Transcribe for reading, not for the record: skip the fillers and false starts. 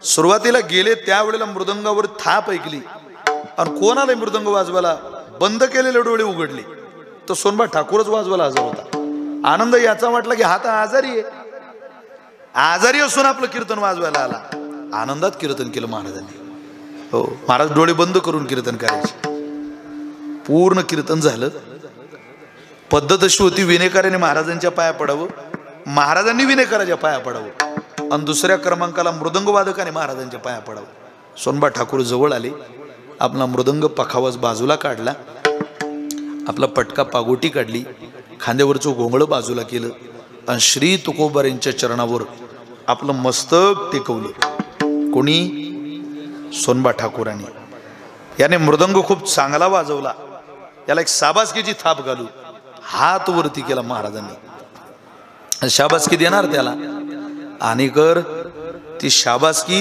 सुरुवातीला गेले त्यावेळेला मृदंगावर थाप ऐकली आणि कोण आले मृदंग वाजवायला, बंद केलेले डोळे उघडले तर सोनबा ठाकूरच वाजवायला हजर होता। आनंद याचा वाटला की हा तर आजारी आहे, आजारी असून आपलं कीर्तन वाजवायला आला। आनंदात कीर्तन केलं महाराजांनी। हो, महाराज डोळे बंद करून कीर्तन करायचे। पूर्ण कीर्तन झालं। पद्धत अशी होती, विनेकराने महाराजांच्या पाया पडावं, महाराजांनी विनेकराच्या पाया पडावं आणि दुसऱ्या क्रमांकाला मृदंगवादकाने महाराजांच्या पाया पडावं। सोनबा ठाकूर जवळ आले, आपला मृदंग पखावाज बाजूला काढला, आपला पटका पागोटी काढली, खांद्यावरचं घोंगळं बाजूला केलं आणि श्री तुकोबारांच्या चरणावर आपलं मस्तक टेकवलं। कोणी? सोनबा ठाकूरांनी। याने मृदंग खूप चांगला वाजवला, याला एक शाबासकीची थाप घालू, हात वरती केला महाराजांनी। शाबासकी देणार त्याला आणि कर ती शाबासकी